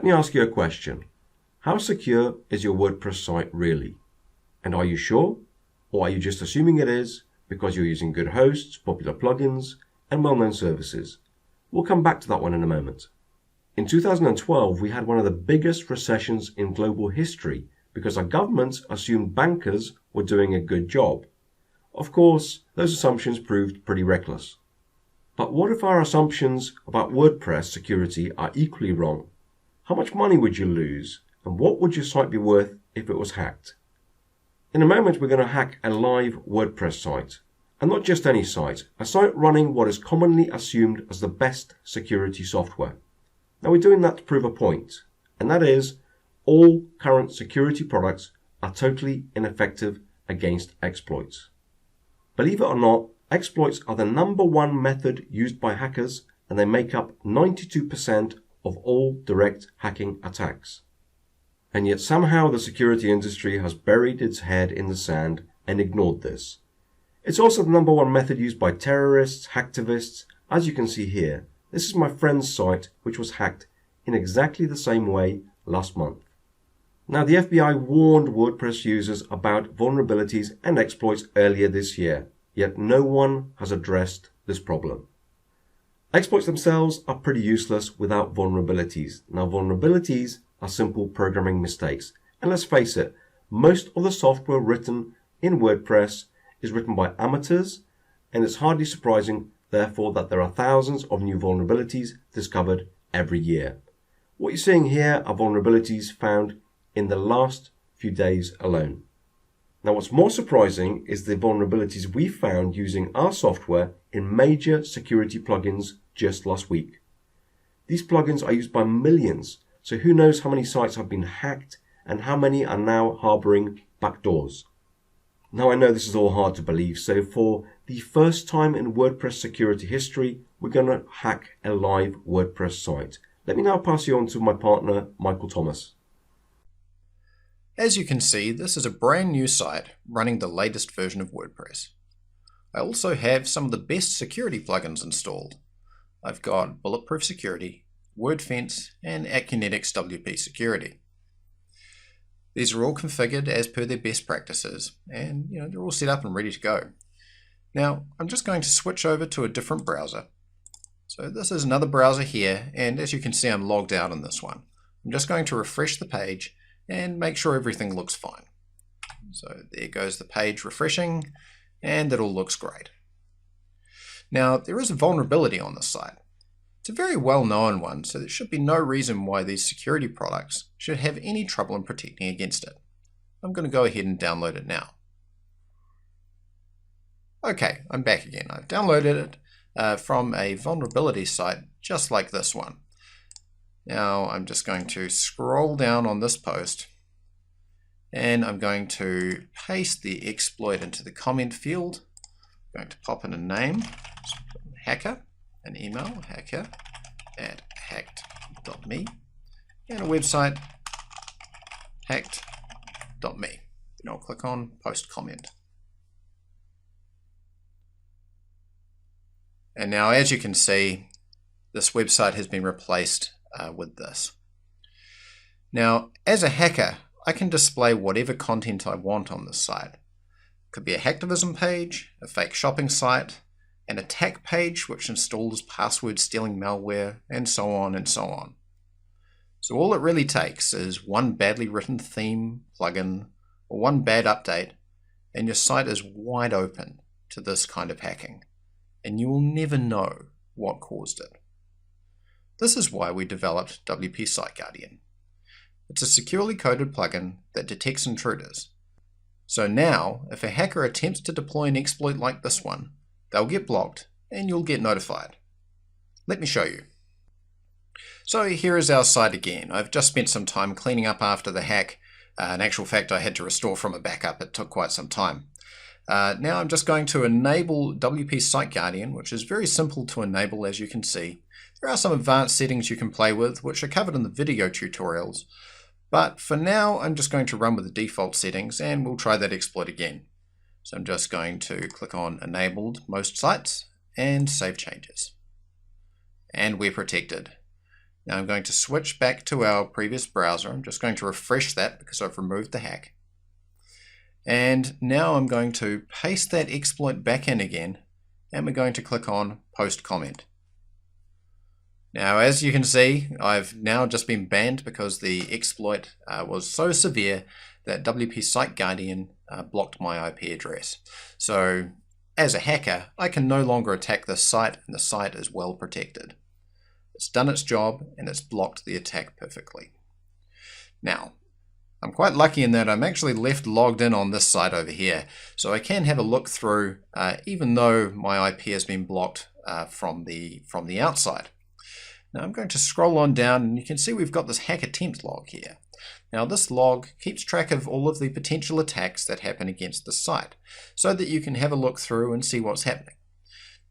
Let me ask you a question. How secure is your WordPress site really? And are you sure? Or are you just assuming it is because you're using good hosts, popular plugins, and well-known services? We'll come back to that one in a moment. In 2012, we had one of the biggest recessions in global history because our governments assumed bankers were doing a good job. Of course, those assumptions proved pretty reckless. But what if our assumptions about WordPress security are equally wrong? How much money would you lose, and what would your site be worth if it was hacked? In a moment, we're going to hack a live WordPress site. And not just any site, a site running what is commonly assumed as the best security software. Now we're doing that to prove a point, and that is, all current security products are totally ineffective against exploits. Believe it or not, exploits are the #1 method used by hackers, and they make up 92% of all direct hacking attacks. And yet somehow the security industry has buried its head in the sand and ignored this. It's also the #1 method used by terrorists, hacktivists. As you can see here, this is my friend's site which was hacked in exactly the same way last month. Now the FBI warned WordPress users about vulnerabilities and exploits earlier this year, yet no one has addressed this problem. Exploits themselves are pretty useless without vulnerabilities. Now vulnerabilities are simple programming mistakes. And let's face it, most of the software written in WordPress is written by amateurs, and it's hardly surprising, therefore, that there are thousands of new vulnerabilities discovered every year. What you're seeing here are vulnerabilities found in the last few days alone. Now what's more surprising is the vulnerabilities we found using our software in major security plugins just last week. These plugins are used by millions, so who knows how many sites have been hacked and how many are now harboring backdoors. Now I know this is all hard to believe, so for the first time in WordPress security history, we're going to hack a live WordPress site. Let me now pass you on to my partner, Michael Thomas. As you can see, this is a brand new site running the latest version of WordPress. I also have some of the best security plugins installed. I've got Bulletproof Security, WordFence, and Acunetics WP Security. These are all configured as per their best practices, and they're all set up and ready to go. Now, I'm just going to switch over to a different browser. So this is another browser here, and as you can see, I'm logged out on this one. I'm just going to refresh the page and make sure everything looks fine. So there goes the page refreshing, and it all looks great. Now, there is a vulnerability on this site. It's a very well-known one, so there should be no reason why these security products should have any trouble in protecting against it. I'm going to go ahead and download it now. Okay, I'm back again. I've downloaded it from a vulnerability site just like this one. Now I'm just going to scroll down on this post, and I'm going to paste the exploit into the comment field. I'm going to pop in a name, hacker, an email, hacker@hacked.me, and a website, hacked.me. Then I'll click on post comment. And now, as you can see, this website has been replaced with this. Now, as a hacker, I can display whatever content I want on this site. It could be a hacktivism page, a fake shopping site, an attack page which installs password stealing malware, and so on and so on. So all it really takes is one badly written theme, plugin, or one bad update, and your site is wide open to this kind of hacking, and you will never know what caused it. This is why we developed WP Site Guardian. It's a securely coded plugin that detects intruders. So now, if a hacker attempts to deploy an exploit like this one, they'll get blocked and you'll get notified. Let me show you. So here is our site again. I've just spent some time cleaning up after the hack. In actual fact, I had to restore from a backup. It took quite some time. Now I'm just going to enable WP Site Guardian, which is very simple to enable, as you can see. There are some advanced settings you can play with, which are covered in the video tutorials. But for now, I'm just going to run with the default settings, and we'll try that exploit again. So I'm just going to click on Enabled Most Sites and Save Changes. And we're protected. Now I'm going to switch back to our previous browser. I'm just going to refresh that because I've removed the hack. And now I'm going to paste that exploit back in again, and we're going to click on Post Comment. Now, as you can see, I've now just been banned because the exploit was so severe that WP Site Guardian blocked my IP address. So, as a hacker, I can no longer attack this site, and the site is well protected. It's done its job, and it's blocked the attack perfectly. Now, I'm quite lucky in that I'm actually left logged in on this site over here, so I can have a look through even though my IP has been blocked from the outside. Now I'm going to scroll on down, and you can see we've got this hack attempt log here. Now this log keeps track of all of the potential attacks that happen against the site, so that you can have a look through and see what's happening.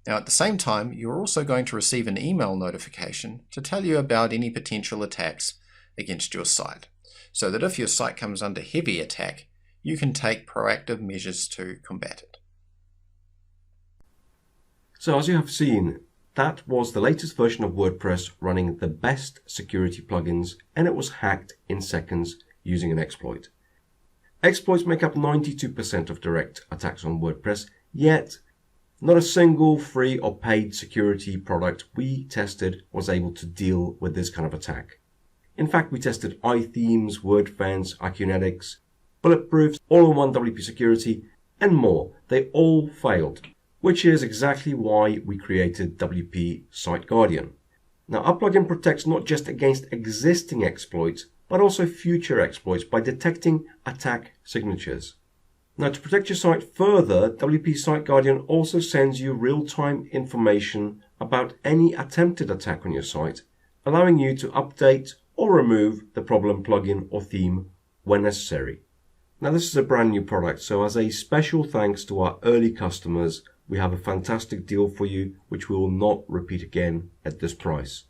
Now at the same time, you're also going to receive an email notification to tell you about any potential attacks against your site, so that if your site comes under heavy attack, you can take proactive measures to combat it. So as you have seen, that was the latest version of WordPress running the best security plugins, and it was hacked in seconds using an exploit. Exploits make up 92% of direct attacks on WordPress, yet not a single free or paid security product we tested was able to deal with this kind of attack. In fact, we tested iThemes, WordFence, Akunetics, Bulletproofs, All-in-One WP Security, and more. They all failed, which is exactly why we created WP Site Guardian. Now, our plugin protects not just against existing exploits, but also future exploits by detecting attack signatures. Now, to protect your site further, WP Site Guardian also sends you real-time information about any attempted attack on your site, allowing you to update or remove the problem plugin or theme when necessary. Now, this is a brand new product, so as a special thanks to our early customers, we have a fantastic deal for you, which we will not repeat again at this price.